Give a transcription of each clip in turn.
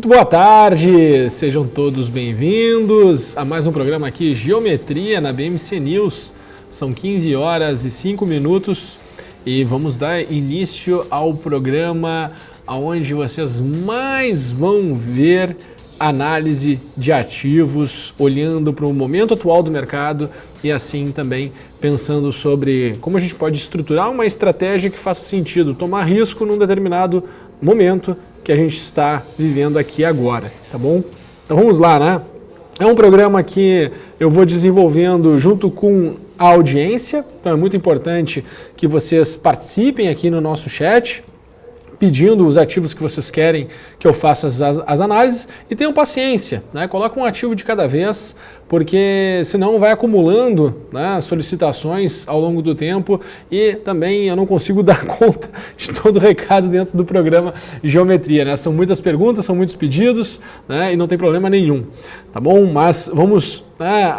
Muito boa tarde, sejam todos bem-vindos a mais um programa aqui, Geometria, na BMC News. São 15 horas e 5 minutos e vamos dar início ao programa onde vocês mais vão ver análise de ativos, olhando para o momento atual do mercado e assim também pensando sobre como a gente pode estruturar uma estratégia que faça sentido, tomar risco num determinado momento que a gente está vivendo aqui agora, tá bom? Então vamos lá, né? É um programa que eu vou desenvolvendo junto com a audiência, então é muito importante que vocês participem aqui no nosso chat, pedindo os ativos que vocês querem que eu faça as análises e tenham paciência, né? Coloca um ativo de cada vez, porque senão vai acumulando, né, solicitações ao longo do tempo e também eu não consigo dar conta de todo o recado dentro do programa Geometria, né? São muitas perguntas, são muitos pedidos, né, e não tem problema nenhum, tá bom? Mas vamos, né,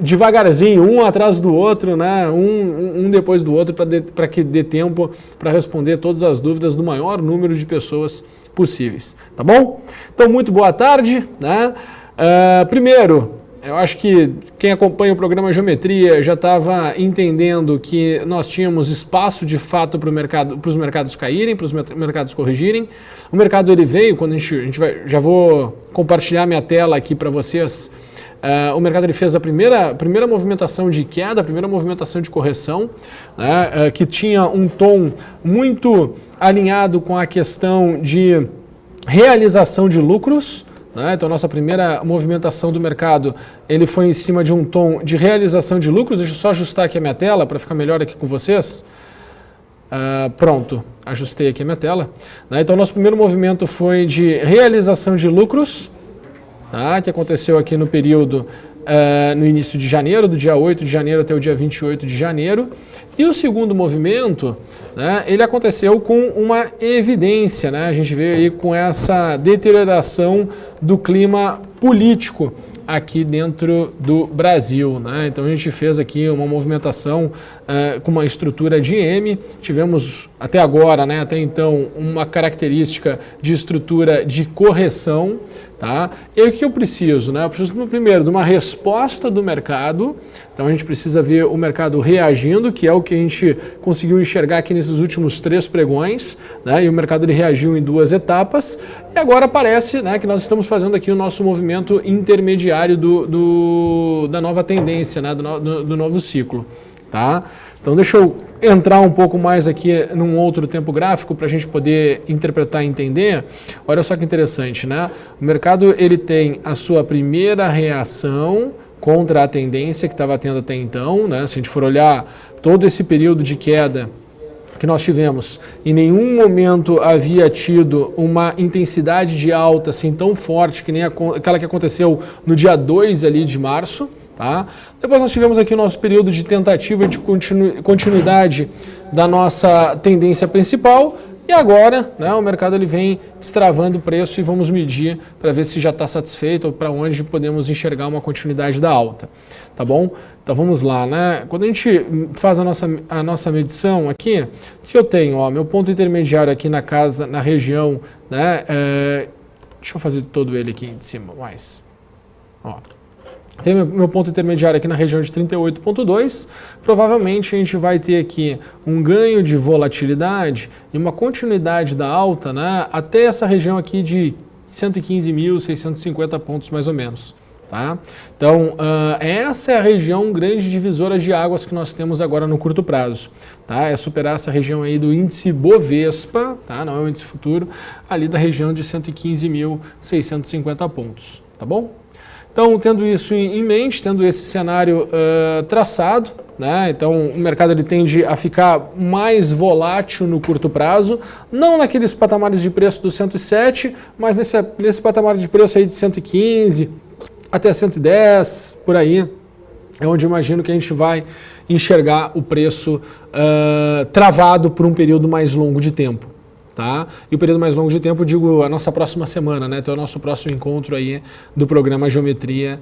devagarzinho, um atrás do outro, né, um depois do outro, para que dê tempo para responder todas as dúvidas do maior número de pessoas possíveis, tá bom? Então, muito boa tarde, né? Primeiro, eu acho que quem acompanha o programa Geometria já estava entendendo que nós tínhamos espaço de fato para os mercados caírem, para os mercados corrigirem. O mercado ele veio, quando a gente vai, já vou compartilhar minha tela aqui para vocês. O mercado ele fez a primeira movimentação de queda, a primeira movimentação de correção, né, que tinha um tom muito alinhado com a questão de realização de lucros. Então, nossa primeira movimentação do mercado, ele foi em cima de um tom de realização de lucros. Deixa eu só ajustar aqui a minha tela para ficar melhor aqui com vocês. Pronto, ajustei aqui a minha tela. Então, nosso primeiro movimento foi de realização de lucros, que aconteceu aqui no período, no início de janeiro, do dia 8 de janeiro até o dia 28 de janeiro. E o segundo movimento, né, ele aconteceu com uma evidência, né? A gente veio aí com essa deterioração do clima político aqui dentro do Brasil, né? Então a gente fez aqui uma movimentação com uma estrutura de M, tivemos até agora, né, até então, uma característica de estrutura de correção. Tá? E o que eu preciso? Né? Eu preciso, primeiro, de uma resposta do mercado. Então, a gente precisa ver o mercado reagindo, que é o que a gente conseguiu enxergar aqui nesses últimos 3 pregões. Né? E o mercado ele reagiu em 2 etapas. E agora parece, né, que nós estamos fazendo aqui o nosso movimento intermediário da nova tendência, né, do novo ciclo. Tá? Então deixa eu entrar um pouco mais aqui num outro tempo gráfico para a gente poder interpretar e entender. Olha só que interessante, né? O mercado ele tem a sua primeira reação contra a tendência que estava tendo até então, né? Se a gente for olhar todo esse período de queda que nós tivemos, em nenhum momento havia tido uma intensidade de alta assim tão forte que nem aquela que aconteceu no dia 2 ali de março. Tá? Depois nós tivemos aqui o nosso período de tentativa de continuidade da nossa tendência principal e agora, né, o mercado ele vem destravando o preço e vamos medir para ver se já está satisfeito ou para onde podemos enxergar uma continuidade da alta, tá bom? Então vamos lá, né? Quando a gente faz a nossa medição aqui, o que eu tenho? Ó, meu ponto intermediário aqui na região, né? Deixa eu fazer todo ele aqui de cima, mais. Ó. Tem meu ponto intermediário aqui na região de 38,2. Provavelmente a gente vai ter aqui um ganho de volatilidade e uma continuidade da alta, né, até essa região aqui de 115.650 pontos mais ou menos. Tá? Então, essa é a região grande divisora de águas que nós temos agora no curto prazo. Tá? É superar essa região aí do índice Bovespa, tá? Não é o índice futuro, ali da região de 115.650 pontos. Tá bom? Então, tendo isso em mente, tendo esse cenário traçado, né, então o mercado ele tende a ficar mais volátil no curto prazo, não naqueles patamares de preço do 107, mas nesse patamar de preço aí de 115 até 110, por aí, é onde eu imagino que a gente vai enxergar o preço travado por um período mais longo de tempo. Tá? E o período mais longo de tempo, digo, a nossa próxima semana, né? Então é o nosso próximo encontro aí do programa Geometria,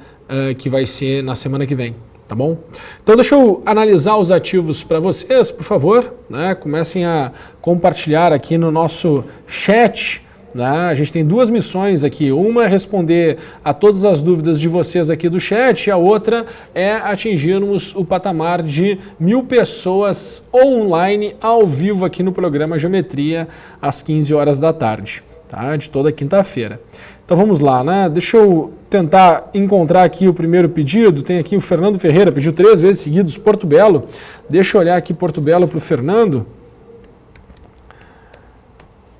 que vai ser na semana que vem, tá bom? Então deixa eu analisar os ativos para vocês, por favor, né? Comecem a compartilhar aqui no nosso chat, né? A gente tem duas missões aqui, uma é responder a todas as dúvidas de vocês aqui do chat e a outra é atingirmos o patamar de 1000 pessoas online ao vivo aqui no programa Geometria às 15 horas da tarde, tá? De toda quinta-feira. Então vamos lá, né? Deixa eu tentar encontrar aqui o primeiro pedido. Tem aqui o Fernando Ferreira, pediu 3 vezes seguidos Porto Belo. Deixa eu olhar aqui Porto Belo para o Fernando.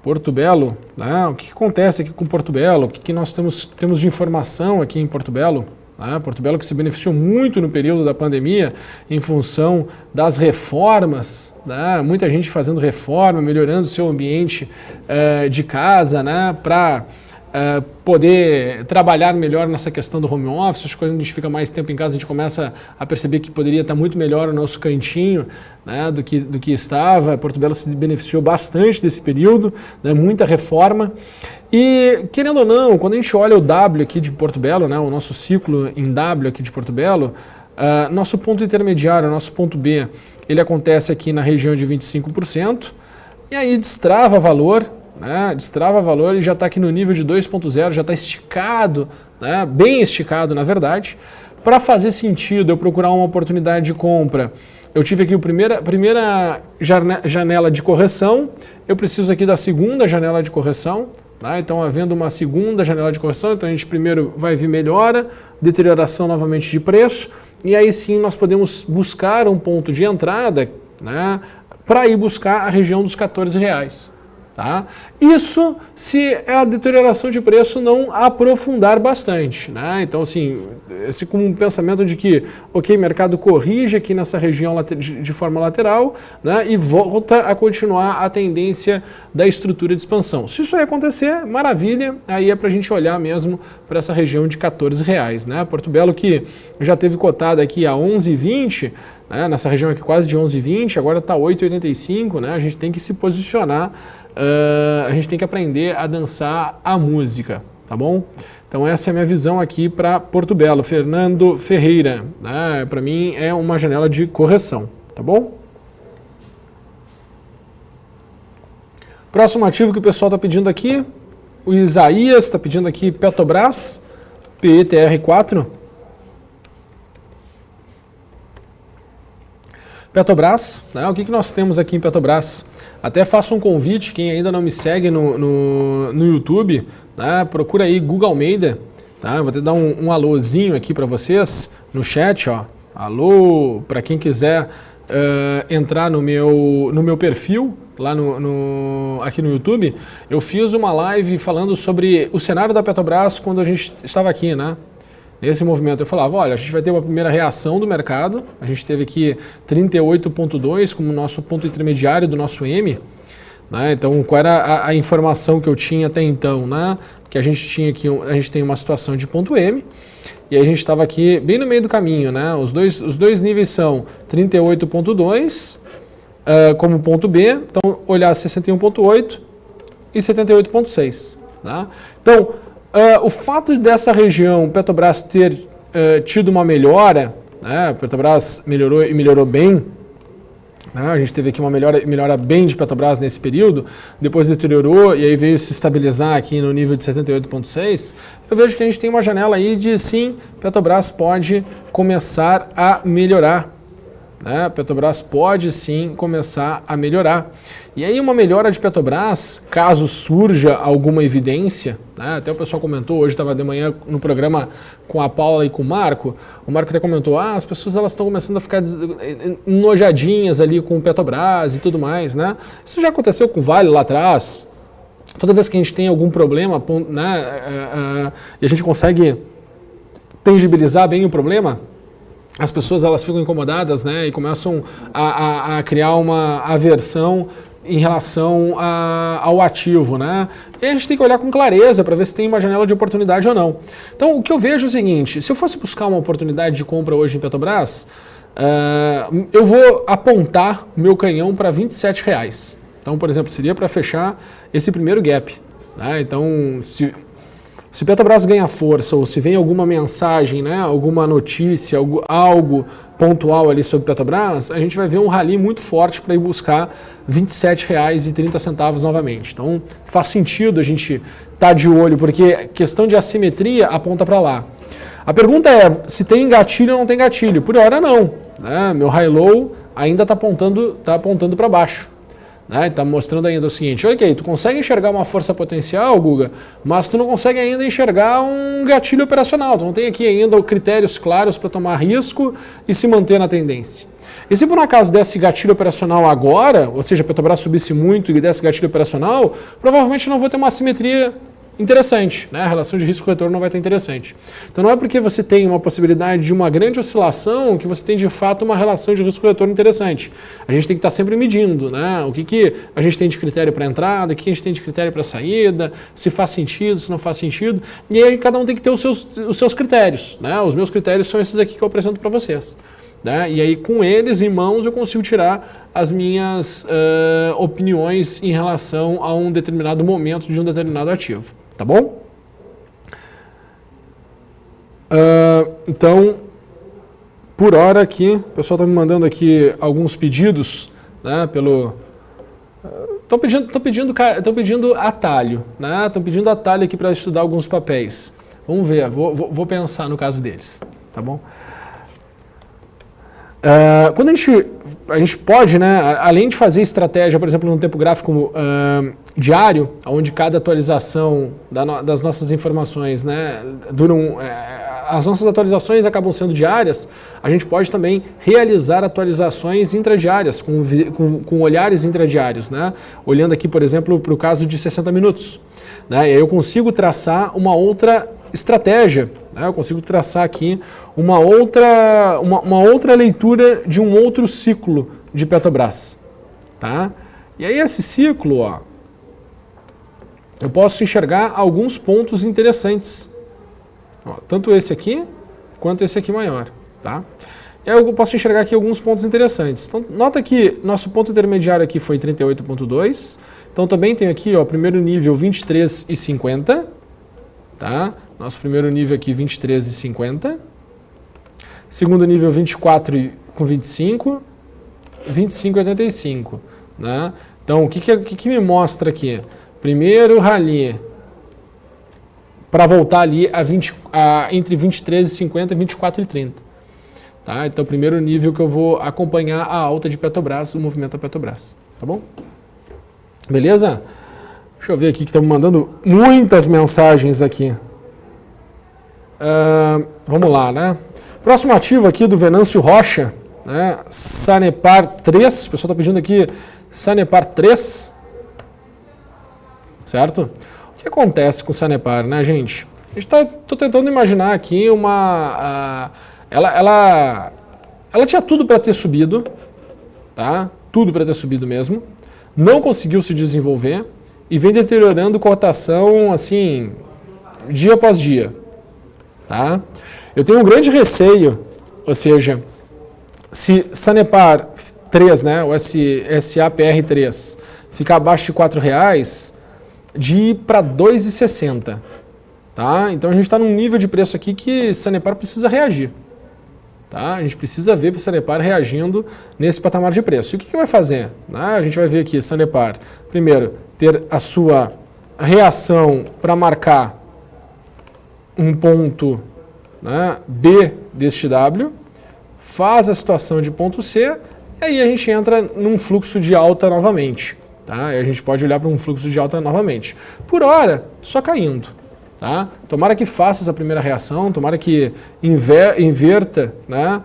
Porto Belo, né? O que acontece aqui com Porto Belo? O que nós temos de informação aqui em Porto Belo? Porto Belo que se beneficiou muito no período da pandemia em função das reformas, né? Muita gente fazendo reforma, melhorando o seu ambiente de casa, né? Para poder trabalhar melhor nessa questão do home office. Quando a gente fica mais tempo em casa, a gente começa a perceber que poderia estar muito melhor o nosso cantinho, né, do que estava. Porto Belo se beneficiou bastante desse período, né, muita reforma. E, querendo ou não, quando a gente olha o W aqui de Porto Belo, né, o nosso ciclo em W aqui de Porto Belo, nosso ponto intermediário, nosso ponto B, ele acontece aqui na região de 25%, e aí destrava valor, né, destrava valor e já está aqui no nível de 2.0, já está esticado, né, bem esticado na verdade. Para fazer sentido eu procurar uma oportunidade de compra, eu tive aqui a primeira janela de correção, eu preciso aqui da segunda janela de correção, tá? Então havendo uma segunda janela de correção, então a gente primeiro vai ver melhora, deterioração novamente de preço, e aí sim nós podemos buscar um ponto de entrada, né, para ir buscar a região dos R$14. Tá? Isso se a deterioração de preço não aprofundar bastante, né? Então, assim, esse com um pensamento de que, ok, mercado corrige aqui nessa região de forma lateral, né? E volta a continuar a tendência da estrutura de expansão. Se isso aí acontecer, maravilha, aí é para a gente olhar mesmo para essa região de R$14, né? Porto Belo que já teve cotado aqui a 11,20, né? Nessa região aqui quase de 11,20, agora está 8,85, né? A gente tem que se posicionar. A gente tem que aprender a dançar a música, tá bom? Então essa é a minha visão aqui para Porto Belo. Fernando Ferreira, né? Para mim é uma janela de correção, tá bom? Próximo ativo que o pessoal está pedindo aqui, o Isaías está pedindo aqui Petrobras, PETR4. Petrobras, né? O que nós temos aqui em Petrobras? Até faço um convite, quem ainda não me segue no YouTube, né? Procura aí Google Almeida, tá? Eu vou até dar um alôzinho aqui para vocês no chat, ó. Alô, para quem quiser entrar no meu perfil, lá aqui no YouTube, eu fiz uma live falando sobre o cenário da Petrobras quando a gente estava aqui, né? Nesse movimento eu falava, olha, a gente vai ter uma primeira reação do mercado, a gente teve aqui 38,2 como nosso ponto intermediário do nosso M, né? Então qual era a informação que eu tinha até então, né? Que a gente tinha aqui, a gente tem uma situação de ponto M, e a gente estava aqui bem no meio do caminho, né? Os dois níveis são 38,2 como ponto B, então olhar 61,8 e 78,6, tá? Então, o fato dessa região Petrobras ter tido uma melhora, né, Petrobras melhorou e melhorou bem, né, a gente teve aqui uma melhora bem de Petrobras nesse período, depois deteriorou e aí veio se estabilizar aqui no nível de 78,6, eu vejo que a gente tem uma janela aí de sim, Petrobras pode começar a melhorar. Né? Petrobras pode sim começar a melhorar. E aí uma melhora de Petrobras, caso surja alguma evidência, né? Até o pessoal comentou, hoje estava de manhã no programa com a Paula e com o Marco até comentou, as pessoas elas estão começando a ficar enojadinhas ali com o Petrobras e tudo mais, né? Isso já aconteceu com o Vale lá atrás. Toda vez que a gente tem algum problema, né, e a gente consegue tangibilizar bem o problema, as pessoas elas ficam incomodadas, né, e começam a criar uma aversão em relação ao ativo, né? E a gente tem que olhar com clareza para ver se tem uma janela de oportunidade ou não. Então, o que eu vejo é o seguinte, se eu fosse buscar uma oportunidade de compra hoje em Petrobras, eu vou apontar o meu canhão para R$27. Então, por exemplo, seria para fechar esse primeiro gap, né? Então, Se Petrobras ganha força ou se vem alguma mensagem, né, alguma notícia, algo pontual ali sobre Petrobras, a gente vai ver um rally muito forte para ir buscar R$ 27,30 novamente. Então faz sentido a gente estar de olho, porque questão de assimetria aponta para lá. A pergunta é se tem gatilho ou não tem gatilho. Por hora não, né? Meu high-low ainda está apontando para baixo. Está mostrando ainda o seguinte, ok, tu consegue enxergar uma força potencial, Guga, mas tu não consegue ainda enxergar um gatilho operacional, tu não tem aqui ainda critérios claros para tomar risco e se manter na tendência. E se por um acaso desse gatilho operacional agora, ou seja, a Petrobras subisse muito e desse gatilho operacional, provavelmente não vou ter uma assimetria interessante, né? A relação de risco-retorno não vai estar interessante. Então não é porque você tem uma possibilidade de uma grande oscilação que você tem de fato uma relação de risco-retorno interessante. A gente tem que estar sempre medindo, né? O que a gente tem de critério para entrada, o que a gente tem de critério para saída, se faz sentido, se não faz sentido. E aí cada um tem que ter os seus critérios, né? Os meus critérios são esses aqui que eu apresento para vocês. Né? E aí com eles em mãos eu consigo tirar as minhas opiniões em relação a um determinado momento de um determinado ativo. Tá bom? Então, por hora aqui, o pessoal está me mandando aqui alguns pedidos, né, Estão pedindo atalho, né? Estão pedindo atalho aqui para estudar alguns papéis. Vamos ver, vou pensar no caso deles, tá bom? Quando a gente pode, né, além de fazer estratégia, por exemplo, no tempo gráfico diário, onde cada atualização das nossas informações, né, as nossas atualizações acabam sendo diárias, a gente pode também realizar atualizações intradiárias, com olhares intradiários, né, olhando aqui, por exemplo, para o caso de 60 minutos. Né, e aí eu consigo traçar uma outra estratégia, né? Eu consigo traçar aqui uma outra leitura de um outro ciclo de Petrobras. Tá? E aí esse ciclo, ó, eu posso enxergar alguns pontos interessantes. Ó, tanto esse aqui, quanto esse aqui maior. Tá? E aí eu posso enxergar aqui alguns pontos interessantes. Então, nota que nosso ponto intermediário aqui foi 38,2. Então também tem aqui, ó, primeiro nível 23,50. Tá? Nosso primeiro nível aqui 23,50. Segundo nível 24,25. 25,85. Né? Então, o que me mostra aqui? Primeiro rally para voltar ali entre 23,50 e 24,30. Tá? Então, primeiro nível que eu vou acompanhar a alta de Petrobras, o movimento da Petrobras. Tá bom? Beleza? Deixa eu ver aqui que estão me mandando muitas mensagens aqui. Vamos lá, né? Próximo ativo aqui do Venâncio Rocha, né? Sanepar 3. O pessoal está pedindo aqui Sanepar 3. Certo? O que acontece com o Sanepar, né, gente? Tô tentando imaginar aqui ela tinha tudo para ter subido, tá? Tudo para ter subido mesmo. Não conseguiu se desenvolver e vem deteriorando cotação, assim, dia após dia. Tá? Eu tenho um grande receio, ou seja, se Sanepar 3, né, o SAPR3, ficar abaixo de R$4, de ir para 2,60. Tá? Então a gente está num nível de preço aqui que Sanepar precisa reagir. Tá? A gente precisa ver o Sanepar reagindo nesse patamar de preço. E o que vai fazer? A gente vai ver aqui Sanepar, primeiro, ter a sua reação para marcar um ponto, né, B deste W, faz a situação de ponto C, e aí a gente entra num fluxo de alta novamente. Tá? E a gente pode olhar para um fluxo de alta novamente. Por hora, só caindo. Tá? Tomara que faça essa primeira reação, tomara que inverta, né,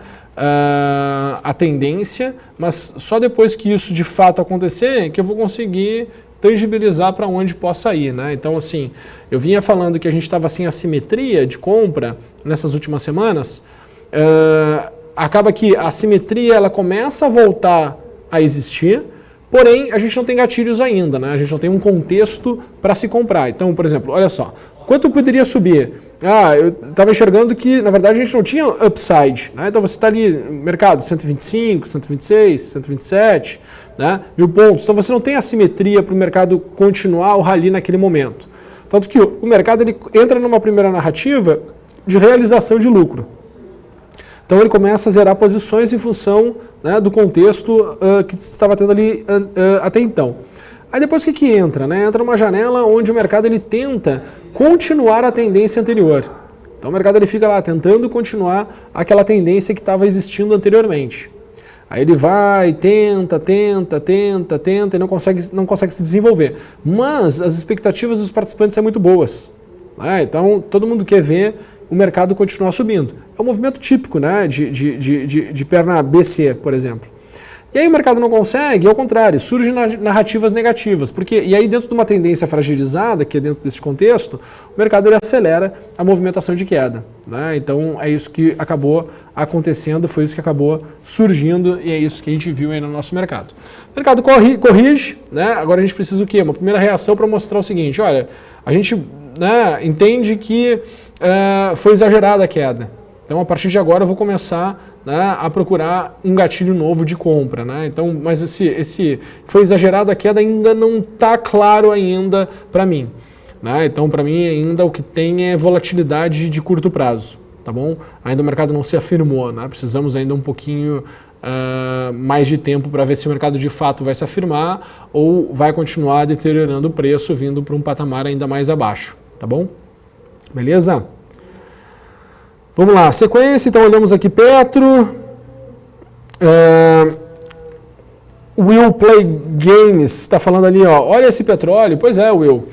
a tendência, mas só depois que isso de fato acontecer que eu vou conseguir tangibilizar para onde possa ir, né? Então, assim, eu vinha falando que a gente estava sem assimetria de compra nessas últimas semanas, acaba que a assimetria ela começa a voltar a existir, porém a gente não tem gatilhos ainda, né? A gente não tem um contexto para se comprar. Então, por exemplo, olha só, quanto poderia subir? Eu estava enxergando que, na verdade, a gente não tinha upside. Né? Então, você está ali no mercado 125, 126, 127, né? 1.000 pontos. Então, você não tem assimetria para o mercado continuar o rally naquele momento. Tanto que o mercado ele entra numa primeira narrativa de realização de lucro. Então ele começa a zerar posições em função, né, do contexto que estava tendo ali até então. Aí depois o que entra? Né? Entra uma janela onde o mercado ele tenta continuar a tendência anterior. Então o mercado ele fica lá tentando continuar aquela tendência que estava existindo anteriormente. Aí ele vai, tenta e não consegue se desenvolver. Mas as expectativas dos participantes são muito boas. Né? Então todo mundo quer ver o mercado continuar subindo. É um movimento típico, né, de perna BC, por exemplo. E aí o mercado não consegue, ao contrário, surgem narrativas negativas. E aí dentro de uma tendência fragilizada, que é dentro desse contexto, o mercado ele acelera a movimentação de queda. Né? Então é isso que acabou acontecendo, foi isso que acabou surgindo e é isso que a gente viu aí no nosso mercado. O mercado corrige, né? Agora a gente precisa o quê? Uma primeira reação para mostrar o seguinte, olha, a gente, né, entende que foi exagerada a queda. Então, a partir de agora, eu vou começar, né, a procurar um gatilho novo de compra. Né? Então, mas esse foi exagerado a queda ainda não está claro ainda para mim. Né? Então, para mim, ainda o que tem é volatilidade de curto prazo. Tá bom? Ainda o mercado não se afirmou. Né? Precisamos ainda um pouquinho mais de tempo para ver se o mercado de fato vai se afirmar ou vai continuar deteriorando o preço, vindo para um patamar ainda mais abaixo. Tá bom? Beleza? Vamos lá, sequência, então olhamos aqui Petro, Will Play Games está falando ali, ó, olha esse petróleo, pois é, Will,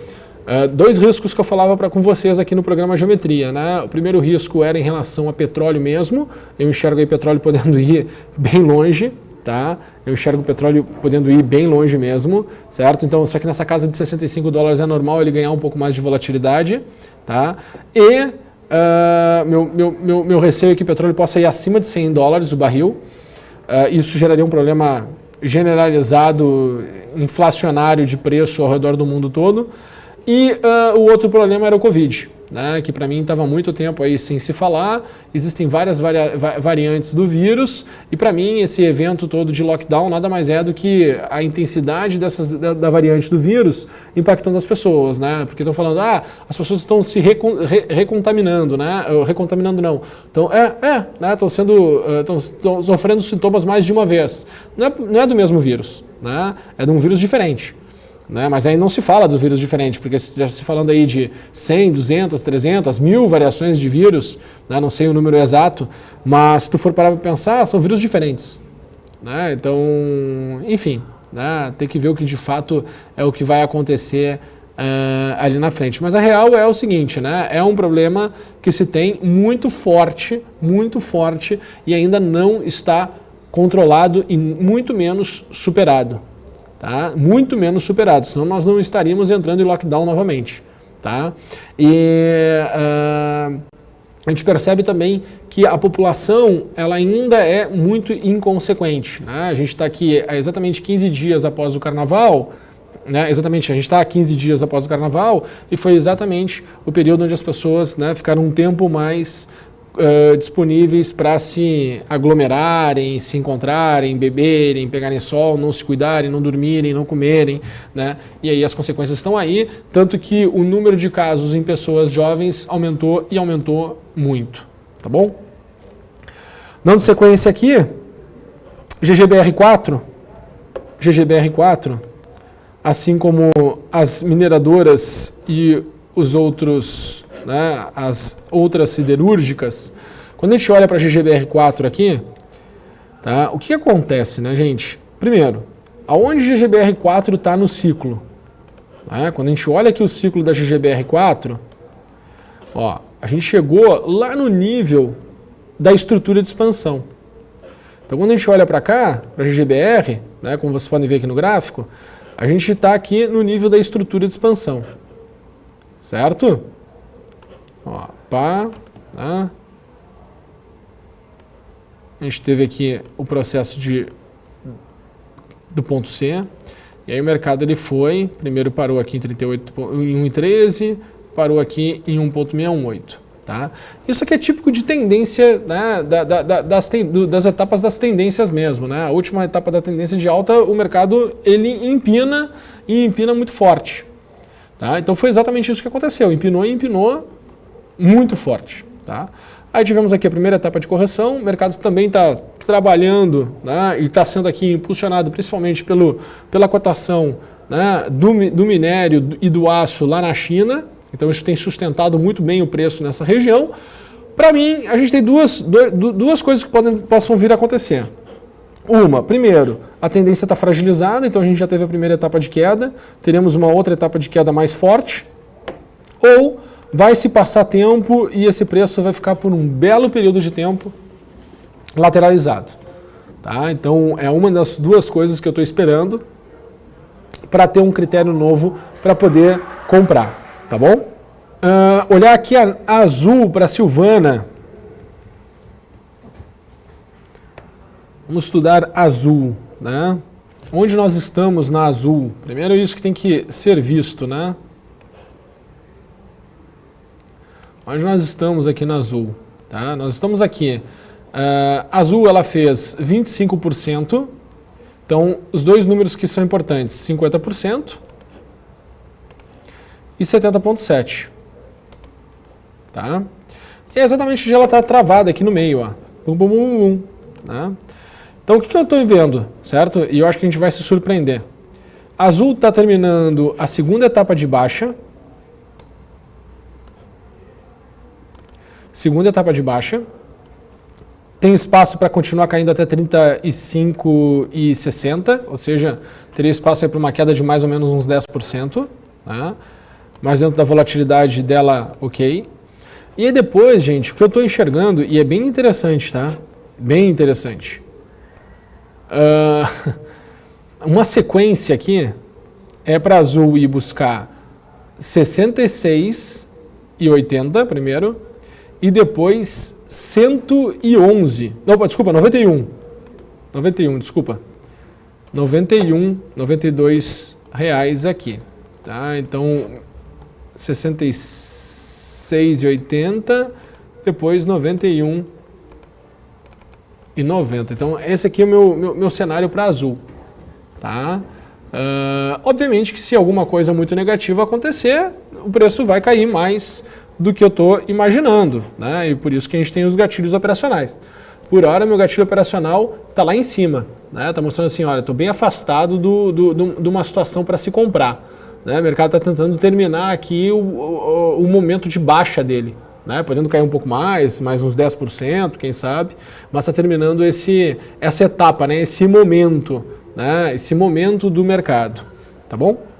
dois riscos que eu falava com vocês aqui no programa Geometria, né? O primeiro risco era em relação a petróleo mesmo, eu enxergo aí petróleo podendo ir bem longe, tá? Eu enxergo o petróleo podendo ir bem longe mesmo, certo? Então, só que nessa casa de $65 é normal ele ganhar um pouco mais de volatilidade, tá? E meu receio é que o petróleo possa ir acima de $100 o barril. Isso geraria um problema generalizado, inflacionário de preço ao redor do mundo todo. E o outro problema era o Covid, né, que para mim estava muito tempo aí sem se falar. Existem várias variantes do vírus e para mim esse evento todo de lockdown nada mais é do que a intensidade da variante do vírus impactando as pessoas, né? Porque estão falando, as pessoas estão se recontaminando, né? Recontaminando não. Então, né? Estão sofrendo sintomas mais de uma vez. Não é do mesmo vírus, né? É de um vírus diferente. Né? Mas aí não se fala do vírus diferente, porque já se falando aí de 100, 200, 300, 1000 variações de vírus, né? Não sei o número exato, mas se tu for parar para pensar, são vírus diferentes. Né? Então, enfim, né? Tem que ver o que de fato é o que vai acontecer ali na frente. Mas a real é o seguinte, né? É um problema que se tem muito forte e ainda não está controlado e muito menos superado. Tá? Muito menos superado, senão nós não estaríamos entrando em lockdown novamente. Tá? E a gente percebe também que a população ela ainda é muito inconsequente. Né? A gente está aqui há exatamente 15 dias após o carnaval, né? Exatamente, a gente está há 15 dias após o carnaval e foi exatamente o período onde as pessoas, né, ficaram um tempo mais disponíveis para se aglomerarem, se encontrarem, beberem, pegarem sol, não se cuidarem, não dormirem, não comerem, né? E aí as consequências estão aí, tanto que o número de casos em pessoas jovens aumentou e aumentou muito, tá bom? Dando sequência aqui, GGBR4, assim como as mineradoras e os outros, né, as outras siderúrgicas, quando a gente olha para a GGBR4 aqui, tá, o que acontece, né, gente? Primeiro, aonde a GGBR4 está no ciclo? Né? Quando a gente olha aqui o ciclo da GGBR4, ó, a gente chegou lá no nível da estrutura de expansão. Então, quando a gente olha para cá, para a GGBR, né, como vocês podem ver aqui no gráfico, a gente está aqui no nível da estrutura de expansão. Certo? Ó, pá, tá? A gente teve aqui o processo do ponto C, e aí o mercado ele foi, primeiro parou aqui em 1,13, parou aqui em 1,618. Tá? Isso aqui é típico de tendência, né, das etapas das tendências mesmo. Né? A última etapa da tendência de alta, o mercado ele empina e empina muito forte. Tá? Então foi exatamente isso que aconteceu, empinou e empinou muito forte. Tá? Aí tivemos aqui a primeira etapa de correção, o mercado também está trabalhando, né, e está sendo aqui impulsionado principalmente pela cotação, né, do minério e do aço lá na China, então isso tem sustentado muito bem o preço nessa região. Para mim, a gente tem duas coisas que possam vir a acontecer. Uma, primeiro, a tendência está fragilizada, então a gente já teve a primeira etapa de queda, teremos uma outra etapa de queda mais forte, ou vai se passar tempo e esse preço vai ficar por um belo período de tempo lateralizado. Tá? Então é uma das duas coisas que eu estou esperando para ter um critério novo para poder comprar. Tá bom? Olhar aqui a Azul para a Silvana. Vamos estudar Azul. Né? Onde nós estamos na Azul? Primeiro isso que tem que ser visto, né? Onde nós estamos aqui na Azul? Tá? Nós estamos aqui. Azul ela fez 25%. Então, os dois números que são importantes, 50% e 70,7%. Tá? E é exatamente onde ela está travada aqui no meio. Ó. Bum, bum, bum, bum, tá? Então, o que eu estou vendo? Certo? E eu acho que a gente vai se surpreender. Azul está terminando a segunda etapa de baixa. Segunda etapa de baixa. Tem espaço para continuar caindo até 35,60, ou seja, teria espaço para uma queda de mais ou menos uns 10%, tá? Mas dentro da volatilidade dela, ok. E aí depois, gente, o que eu estou enxergando, e é bem interessante, tá? Bem interessante. Uma sequência aqui é para Azul ir buscar 66,80 primeiro, e depois 111, não, desculpa, 91, desculpa, 91, 92 reais aqui, tá? Então 66,80, depois 91,90. Então esse aqui é o meu cenário para Azul, tá? Obviamente que se alguma coisa muito negativa acontecer, o preço vai cair mais do que eu estou imaginando, né? E por isso que a gente tem os gatilhos operacionais. Por hora, meu gatilho operacional está lá em cima, né? Está mostrando assim, olha, estou bem afastado de uma situação para se comprar, né? O mercado está tentando terminar aqui o momento de baixa dele, né? Podendo cair um pouco mais uns 10%, quem sabe, mas está terminando essa etapa, né? Esse momento, né? Esse momento do mercado, tá bom?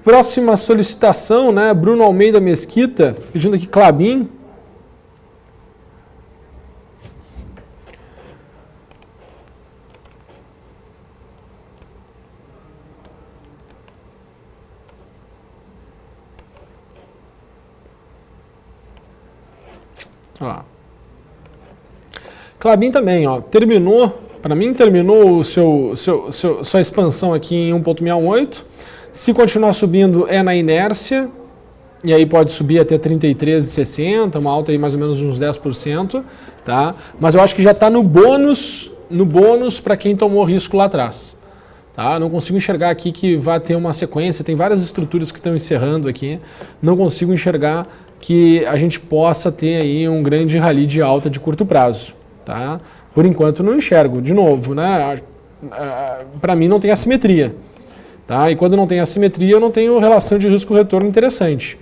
Próxima solicitação, né? Bruno Almeida Mesquita, pedindo aqui Klabin. Klabin também, ó, terminou, para mim terminou sua expansão aqui em 1,68. Se continuar subindo é na inércia, e aí pode subir até 33,60, uma alta aí mais ou menos de uns 10%, tá? Mas eu acho que já está no bônus para quem tomou risco lá atrás. Tá? Não consigo enxergar aqui que vai ter uma sequência, tem várias estruturas que estão encerrando aqui, não consigo enxergar que a gente possa ter aí um grande rally de alta de curto prazo. Tá? Por enquanto não enxergo, de novo, né? Para mim não tem assimetria. Tá? E quando não tem assimetria, eu não tenho relação de risco-retorno interessante.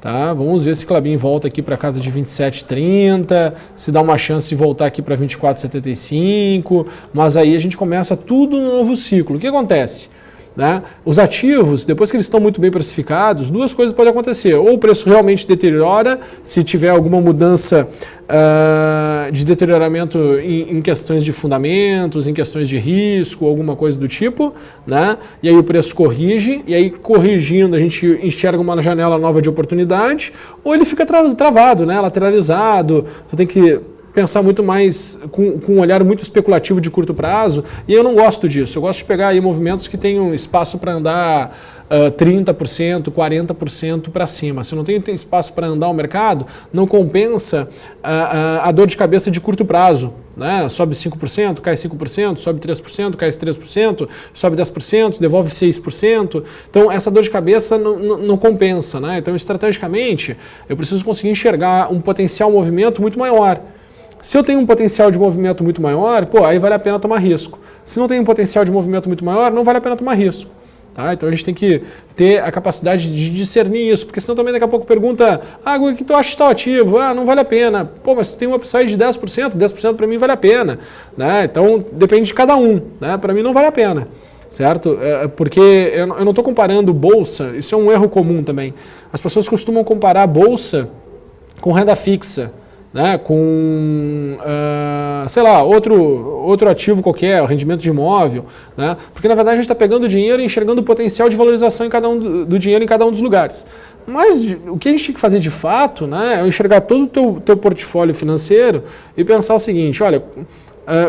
Tá? Vamos ver se Klabin volta aqui para casa de 27,30, se dá uma chance de voltar aqui para 24,75, mas aí a gente começa tudo no novo ciclo. O que acontece? Né? Os ativos, depois que eles estão muito bem precificados, duas coisas podem acontecer. Ou o preço realmente deteriora, se tiver alguma mudança de deterioramento em questões de fundamentos, em questões de risco, alguma coisa do tipo, né? E aí o preço corrige, e aí corrigindo a gente enxerga uma janela nova de oportunidade, ou ele fica travado, né? Lateralizado, você tem que pensar muito mais com um olhar muito especulativo de curto prazo, e eu não gosto disso. Eu gosto de pegar aí movimentos que tenham espaço para andar 30%, 40% para cima. Se não tem espaço para andar o mercado, não compensa a dor de cabeça de curto prazo. Né? Sobe 5%, cai 5%, sobe 3%, cai 3%, sobe 10%, devolve 6%. Então, essa dor de cabeça não compensa. Né? Então, estrategicamente, eu preciso conseguir enxergar um potencial movimento muito maior. Se eu tenho um potencial de movimento muito maior, aí vale a pena tomar risco. Se não tem um potencial de movimento muito maior, não vale a pena tomar risco. Tá? Então a gente tem que ter a capacidade de discernir isso, porque senão também daqui a pouco pergunta, o que tu acha de tal ativo? Não vale a pena. Mas tem um upside de 10%, 10% para mim vale a pena. Né? Então depende de cada um. Né? Para mim não vale a pena. Certo? Porque eu não estou comparando bolsa, isso é um erro comum também. As pessoas costumam comparar bolsa com renda fixa. Né, com, sei lá, outro ativo qualquer, o rendimento de imóvel, né, porque na verdade a gente está pegando o dinheiro e enxergando o potencial de valorização do dinheiro em cada um dos lugares. Mas o que a gente tem que fazer de fato, né, é enxergar todo o teu portfólio financeiro e pensar o seguinte, olha,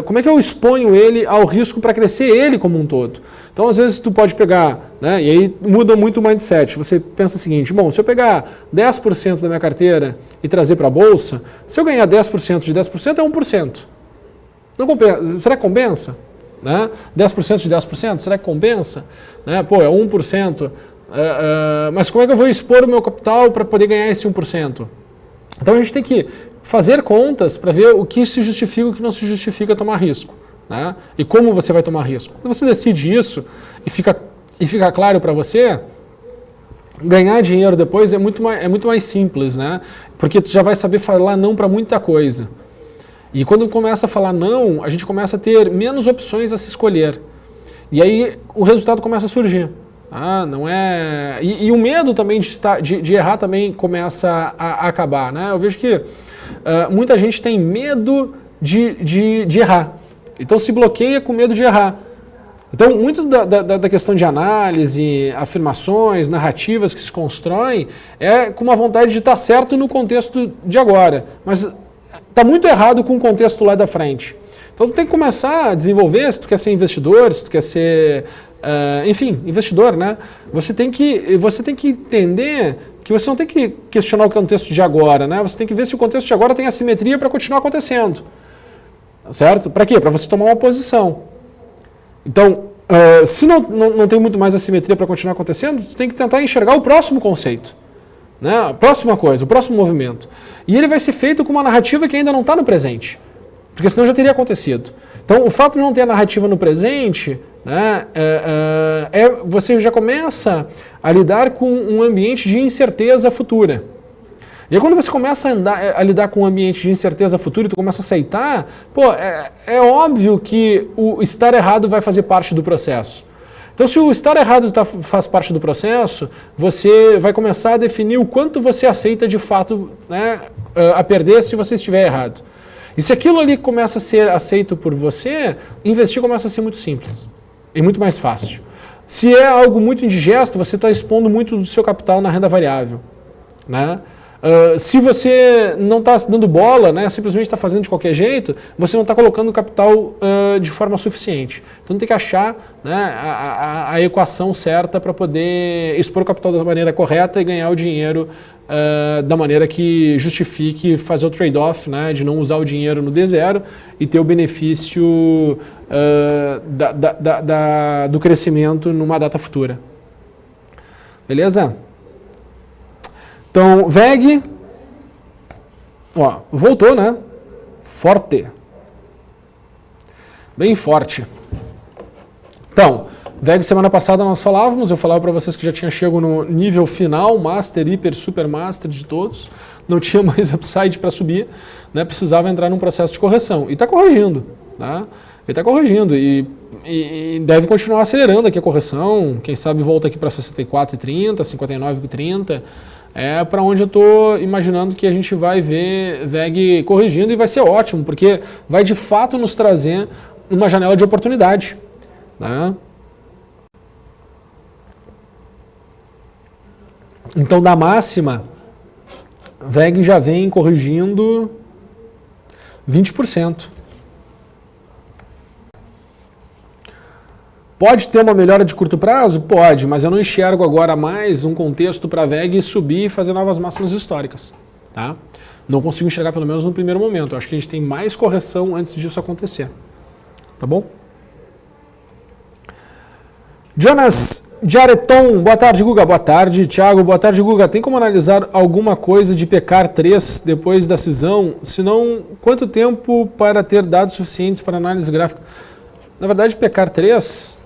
como é que eu exponho ele ao risco para crescer ele como um todo? Então, às vezes, tu pode pegar, né, e aí muda muito o mindset. Você pensa o seguinte, se eu pegar 10% da minha carteira e trazer para a Bolsa, se eu ganhar 10% de 10% é 1%. Não compensa. Será que compensa? Né? 10% de 10%, será que compensa? Né? É 1%. Mas como é que eu vou expor o meu capital para poder ganhar esse 1%? Então, a gente tem que fazer contas para ver o que se justifica e o que não se justifica tomar risco. Né? E como você vai tomar risco. Quando você decide isso e fica claro para você, ganhar dinheiro depois é muito mais simples, né? Porque tu já vai saber falar não para muita coisa. E quando começa a falar não, a gente começa a ter menos opções a se escolher. E aí o resultado começa a surgir. Não é... E o medo também de errar também começa a acabar. Né? Eu vejo que muita gente tem medo de errar. Então se bloqueia com medo de errar. Então muito da questão de análise, afirmações, narrativas que se constroem é com uma vontade de estar certo no contexto de agora. Mas está muito errado com o contexto lá da frente. Então tu tem que começar a desenvolver, se tu quer ser investidor, se tu quer ser, investidor, né? Você tem que entender que você não tem que questionar o contexto de agora, né? Você tem que ver se o contexto de agora tem assimetria para continuar acontecendo. Certo? Para quê? Para você tomar uma posição. Então, se não tem muito mais assimetria para continuar acontecendo, você tem que tentar enxergar o próximo conceito. Né? A próxima coisa, o próximo movimento. E ele vai ser feito com uma narrativa que ainda não está no presente. Porque senão já teria acontecido. Então, o fato de não ter a narrativa no presente, né, você já começa a lidar com um ambiente de incerteza futura. E aí quando você começa a lidar com um ambiente de incerteza futura e tu começa a aceitar, é óbvio que o estar errado vai fazer parte do processo. Então se o estar errado faz parte do processo, você vai começar a definir o quanto você aceita de fato, né, a perder se você estiver errado. E se aquilo ali começa a ser aceito por você, investir começa a ser muito simples e muito mais fácil. Se é algo muito indigesto, você está expondo muito do seu capital na renda variável. Né? Se você não está dando bola, né, simplesmente está fazendo de qualquer jeito, você não está colocando o capital de forma suficiente. Então tem que achar, né, a equação certa para poder expor o capital da maneira correta e ganhar o dinheiro da maneira que justifique fazer o trade-off, né, de não usar o dinheiro no D0 e ter o benefício do crescimento numa data futura. Beleza? Então, VEG, voltou, né? Forte. Bem forte. Então, VEG semana passada nós eu falava para vocês que já tinha chego no nível final, Master, Hiper, Super Master de todos, não tinha mais upside para subir, né? Precisava entrar num processo de correção. E está corrigindo, tá? Ele está corrigindo e deve continuar acelerando aqui a correção, quem sabe volta aqui para 64,30, 59,30, para onde eu estou imaginando que a gente vai ver VEG corrigindo e vai ser ótimo, porque vai de fato nos trazer uma janela de oportunidade. Né? Então, da máxima, VEG já vem corrigindo 20%. Pode ter uma melhora de curto prazo? Pode, mas eu não enxergo agora mais um contexto para a VEG subir e fazer novas máximas históricas. Tá? Não consigo enxergar pelo menos no primeiro momento. Eu acho que a gente tem mais correção antes disso acontecer. Tá bom? Jonas Jareton, boa tarde, Guga. Boa tarde, Thiago. Boa tarde, Guga. Tem como analisar alguma coisa de PECAR 3 depois da cisão? Se não, quanto tempo para ter dados suficientes para análise gráfica? Na verdade, PECAR 3...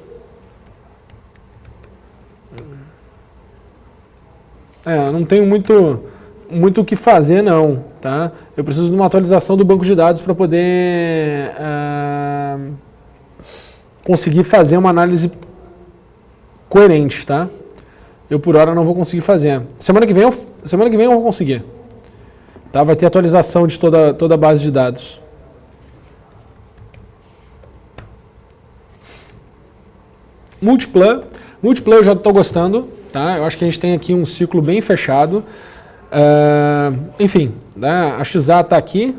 não tenho muito o que fazer, não. Tá? Eu preciso de uma atualização do banco de dados para poder conseguir fazer uma análise coerente, tá? Eu por hora não vou conseguir fazer. Semana que vem eu vou conseguir. Tá? Vai ter atualização de toda a base de dados. Multiplan eu já estou gostando, tá? Eu acho que a gente tem aqui um ciclo bem fechado. Enfim, né? A XA está aqui.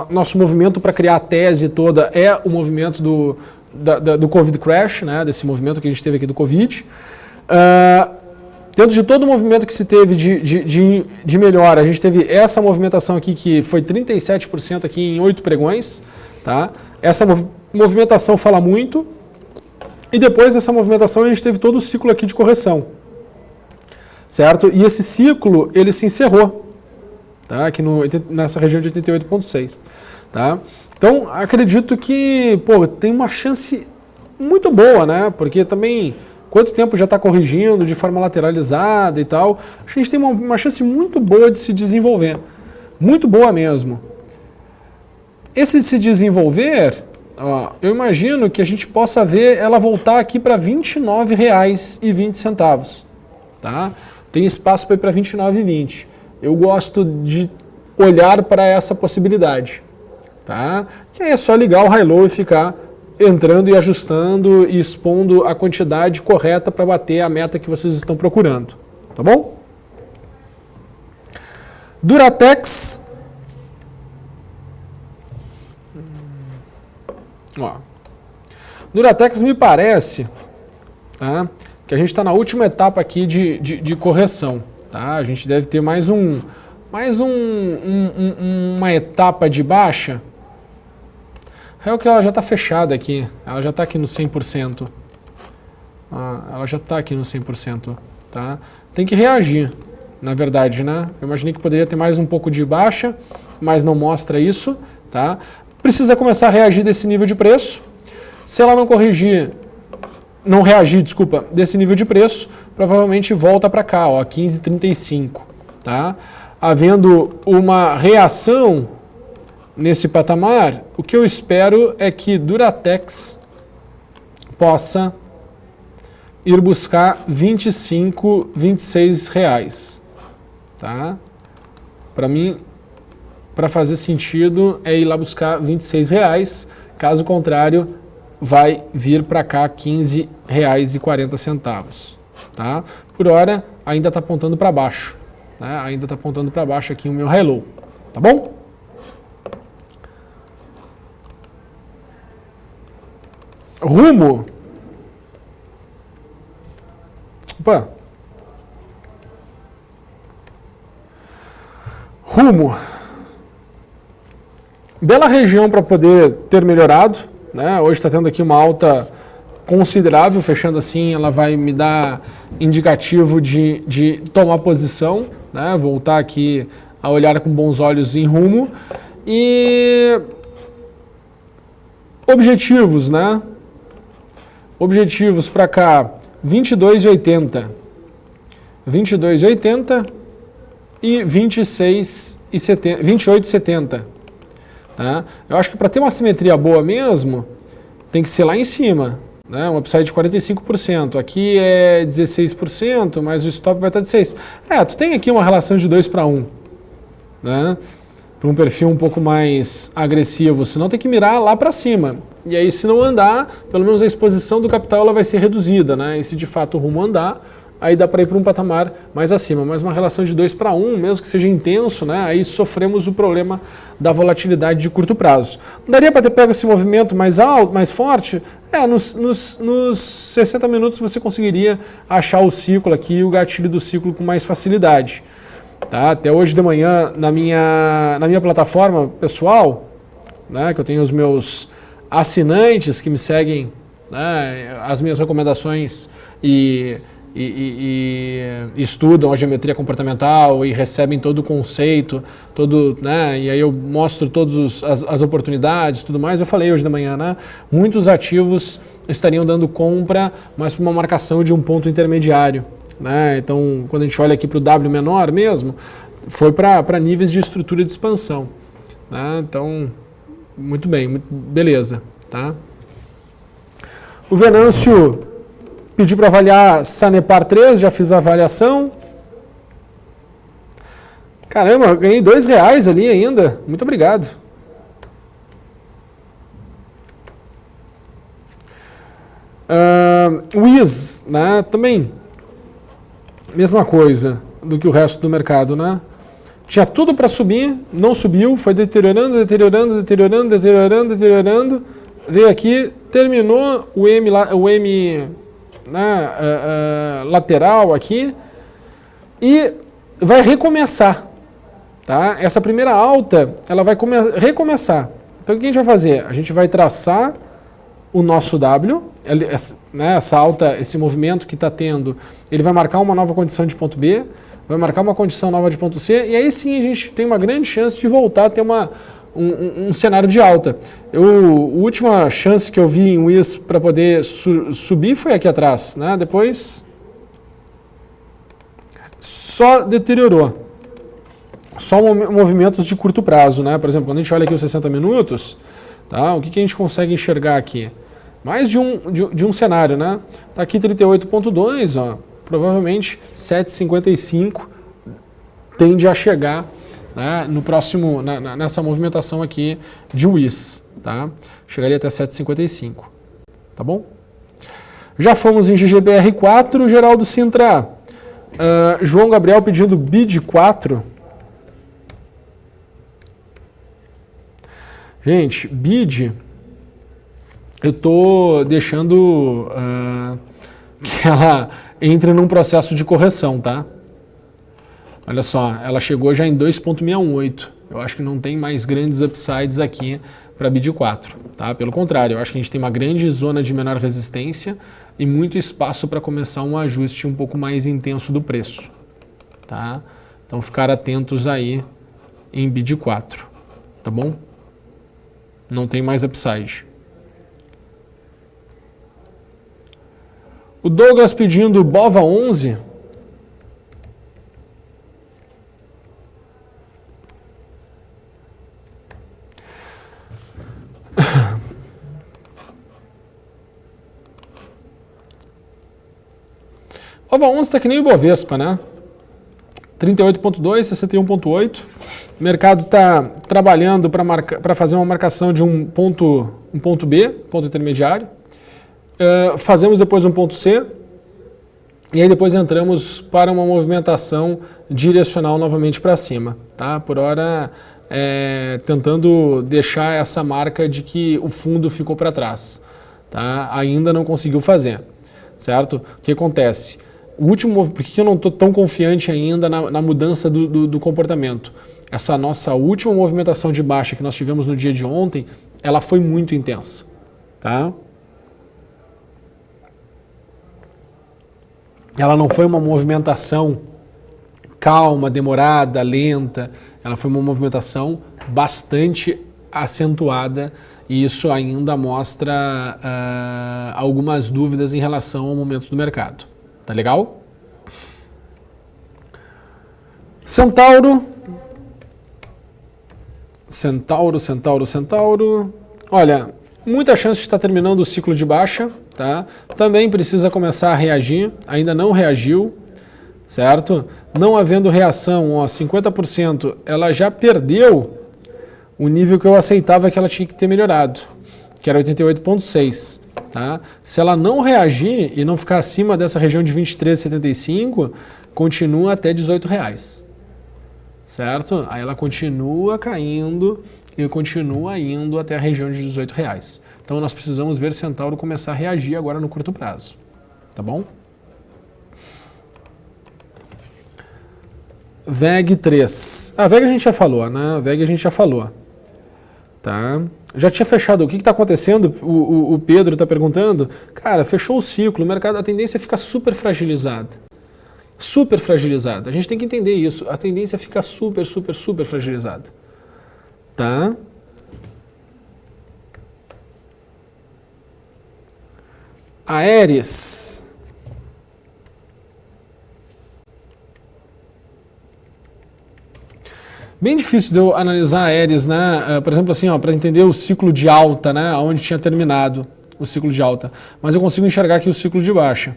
Nosso movimento para criar a tese toda é o movimento do Covid Crash, né? Desse movimento que a gente teve aqui do Covid. Dentro de todo o movimento que se teve de melhora, a gente teve essa movimentação aqui que foi 37% aqui em 8 pregões. Tá? Essa movimentação fala muito. E depois dessa movimentação a gente teve todo o ciclo aqui de correção. Certo? E esse ciclo, ele se encerrou. Tá? Aqui nessa região de 88,6. Tá? Então, acredito que tem uma chance muito boa, né? Porque também, quanto tempo já está corrigindo de forma lateralizada e tal, acho que a gente tem uma chance muito boa de se desenvolver. Muito boa mesmo. Esse se desenvolver, eu imagino que a gente possa ver ela voltar aqui para R$ 29,20. Tá? Tem espaço para ir para R$ 29,20. Eu gosto de olhar para essa possibilidade. Tá? Que aí é só ligar o high-low e ficar entrando e ajustando e expondo a quantidade correta para bater a meta que vocês estão procurando. Tá bom? Duratex. Duratex me parece, tá, que a gente está na última etapa aqui de correção. Tá? A gente deve ter mais uma etapa de baixa. É que ela já está fechada aqui. Ela já está aqui no 100%. Ela já está aqui no 100%. Tá? Tem que reagir, na verdade, né? Eu imaginei que poderia ter mais um pouco de baixa, mas não mostra isso. Tá? Precisa começar a reagir desse nível de preço. Se ela não reagir, desse nível de preço, provavelmente volta para cá, 15,35. Tá? Havendo uma reação nesse patamar, o que eu espero é que Duratex possa ir buscar 25, 26 reais. Tá? Para mim, para fazer sentido, é ir lá buscar 26 reais. Caso contrário, vai vir para cá R$ 15,40. Tá? Por hora, ainda está apontando para baixo. Né? Ainda está apontando para baixo aqui o meu high-low. Tá bom? Rumo. Rumo. Bela região para poder ter melhorado. Né? Hoje está tendo aqui uma alta considerável, fechando assim, ela vai me dar indicativo de tomar posição, né? Voltar aqui a olhar com bons olhos em rumo. E objetivos, né? Objetivos para cá, 22,80. 22,80 e 28,70. Tá? Eu acho que para ter uma simetria boa mesmo, tem que ser lá em cima. Né? Um upside de 45%. Aqui é 16%, mas o stop vai estar de 6%. Tu tem aqui uma relação de 2:1. Né? Para um perfil um pouco mais agressivo. Senão tem que mirar lá para cima. E aí, se não andar, pelo menos a exposição do capital ela vai ser reduzida. Né? E se de fato o rumo andar, aí dá para ir para um patamar mais acima, mas uma relação de 2:1, mesmo que seja intenso, né, aí sofremos o problema da volatilidade de curto prazo. Não daria para ter pego esse movimento mais alto, mais forte? Nos 60 minutos você conseguiria achar o ciclo aqui, o gatilho do ciclo com mais facilidade. Tá? Até hoje de manhã, na minha plataforma pessoal, né, que eu tenho os meus assinantes que me seguem, né, as minhas recomendações e estudam a geometria comportamental e recebem todo o conceito, né, e aí eu mostro todas as oportunidades e tudo mais. Eu falei hoje de manhã, né, muitos ativos estariam dando compra, mas para uma marcação de um ponto intermediário. Né? Então, quando a gente olha aqui para o W menor mesmo, foi para níveis de estrutura de expansão. Né? Então, muito bem, beleza. Tá? O Venâncio pediu para avaliar Sanepar 3, já fiz a avaliação. Caramba, eu ganhei R$2 ali ainda. Muito obrigado. Wiz, né? Também mesma coisa do que o resto do mercado, né? Tinha tudo para subir, não subiu, foi deteriorando, veio aqui, terminou o M né, lateral aqui e vai recomeçar, tá? Essa primeira alta, ela vai recomeçar. Então o que a gente vai fazer? A gente vai traçar o nosso W, né, essa alta, esse movimento que está tendo, ele vai marcar uma nova condição de ponto B, vai marcar uma condição nova de ponto C, e aí sim a gente tem uma grande chance de voltar a ter um cenário de alta. A última chance que eu vi em WIS para poder subir foi aqui atrás, né? Depois só deteriorou. Só movimentos de curto prazo, né? Por exemplo, quando a gente olha aqui os 60 minutos, tá? O que a gente consegue enxergar aqui? Mais de um cenário, né? Tá aqui 38.2, ó. Provavelmente 7,55 tende a chegar, né, no próximo, nessa movimentação aqui de WIS, tá? Chegaria até 7,55, tá bom? Já fomos em GGBR4, Geraldo Sintra. João Gabriel pedindo BID 4. Gente, BID, eu estou deixando que ela entre num processo de correção, tá? Olha só, ela chegou já em 2,618. Eu acho que não tem mais grandes upsides aqui para BID 4, tá? Pelo contrário, eu acho que a gente tem uma grande zona de menor resistência e muito espaço para começar um ajuste um pouco mais intenso do preço, tá? Então ficar atentos aí em BID 4, tá bom? Não tem mais upside. O Douglas pedindo BOVA 11. BOVA 11 está que nem o Ibovespa, né? 38.2, 61.8. O mercado está trabalhando para fazer uma marcação de um ponto B, ponto intermediário. Fazemos depois um ponto C. E aí depois entramos para uma movimentação direcional novamente para cima. Tá? Por hora, tentando deixar essa marca de que o fundo ficou para trás. Tá? Ainda não conseguiu fazer. Certo? O que acontece? Por que eu não estou tão confiante ainda na mudança do comportamento? Essa nossa última movimentação de baixa que nós tivemos no dia de ontem, ela foi muito intensa. Tá? Ela não foi uma movimentação calma, demorada, lenta. Ela foi uma movimentação bastante acentuada e isso ainda mostra algumas dúvidas em relação ao momento do mercado. Tá legal? Centauro. Olha, muita chance de estar terminando o ciclo de baixa, tá? Também precisa começar a reagir, ainda não reagiu, certo? Não havendo reação, ó, 50%, ela já perdeu o nível que eu aceitava que ela tinha que ter melhorado, que era 88,6. Tá? Se ela não reagir e não ficar acima dessa região de 23,75, continua até R$18. Certo? Aí ela continua caindo e continua indo até a região de R$18. Então nós precisamos ver Centauro começar a reagir agora no curto prazo. Tá bom? VEG 3. A VEG a gente já falou, né? A VEG a gente já falou. Tá? Já tinha fechado. O que está acontecendo? O Pedro está perguntando. Cara, fechou o ciclo. O mercado, a tendência fica super fragilizada. Super fragilizada. A gente tem que entender isso. A tendência fica super fragilizada. Tá? Aeres. Bem difícil de eu analisar Aeres, né? Por exemplo, assim, para entender o ciclo de alta, né? Onde tinha terminado o ciclo de alta. Mas eu consigo enxergar aqui o ciclo de baixa.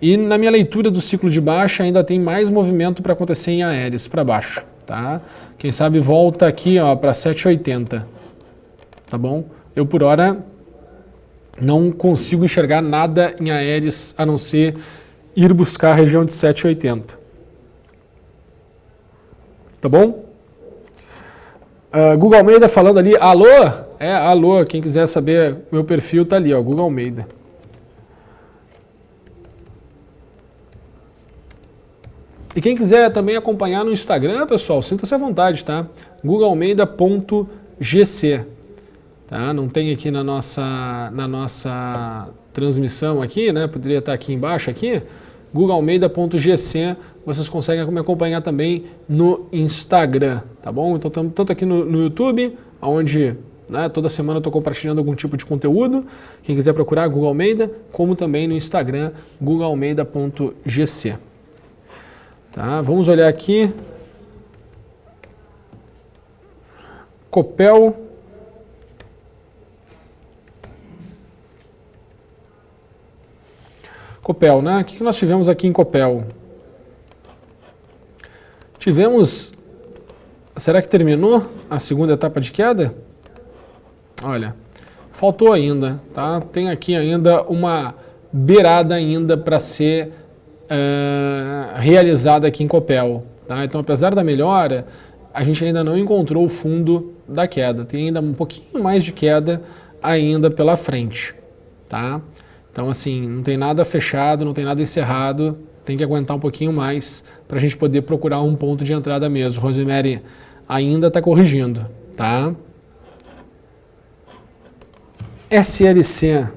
E na minha leitura do ciclo de baixa ainda tem mais movimento para acontecer em Aeres, para baixo, tá? Quem sabe volta aqui, ó, para 7,80, tá bom? Eu por hora não consigo enxergar nada em Aeres a não ser ir buscar a região de 7,80. Tá bom? Google Almeida falando ali, alô? Alô, quem quiser saber, meu perfil tá ali, ó, Google Almeida. E quem quiser também acompanhar no Instagram, pessoal, sinta-se à vontade, tá? googlaalmeida.gc. Tá? Não tem aqui na nossa transmissão aqui, né? Poderia estar aqui embaixo aqui. googlaalmeida.gc. Vocês conseguem me acompanhar também no Instagram, tá bom? Então, tanto aqui no YouTube, onde, né, toda semana eu estou compartilhando algum tipo de conteúdo. Quem quiser procurar, Google Almeida, como também no Instagram, googlaalmeida.gc. Tá? Vamos olhar aqui. Copel. Copel, né? O que nós tivemos aqui em Copel? Tivemos, será que terminou a segunda etapa de queda? Olha, faltou ainda, tá? Tem aqui ainda uma beirada ainda para ser realizada aqui em Copel, tá? Então, apesar da melhora, a gente ainda não encontrou o fundo da queda. Tem ainda um pouquinho mais de queda ainda pela frente, tá? Então, assim, não tem nada fechado, não tem nada encerrado, tem que aguentar um pouquinho mais para a gente poder procurar um ponto de entrada mesmo. Rosemary ainda está corrigindo, tá? SLC.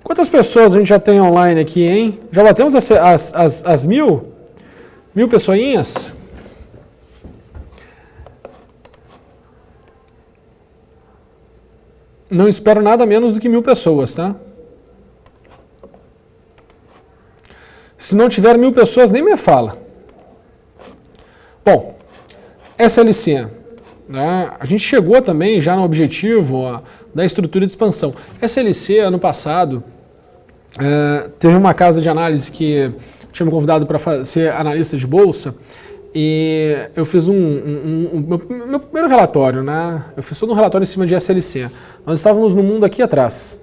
Quantas pessoas a gente já tem online aqui, hein? Já batemos as 1.000? 1.000 pessoinhas? Não espero nada menos do que 1.000 pessoas, tá? Se não tiver 1.000 pessoas, nem me fala. Bom, SLC. Né? A gente chegou também já no objetivo da estrutura de expansão. SLC, ano passado, teve uma casa de análise que tinha me convidado para ser analista de bolsa e eu fiz meu primeiro relatório, né? Eu fiz todo um relatório em cima de SLC. Nós estávamos no mundo aqui atrás,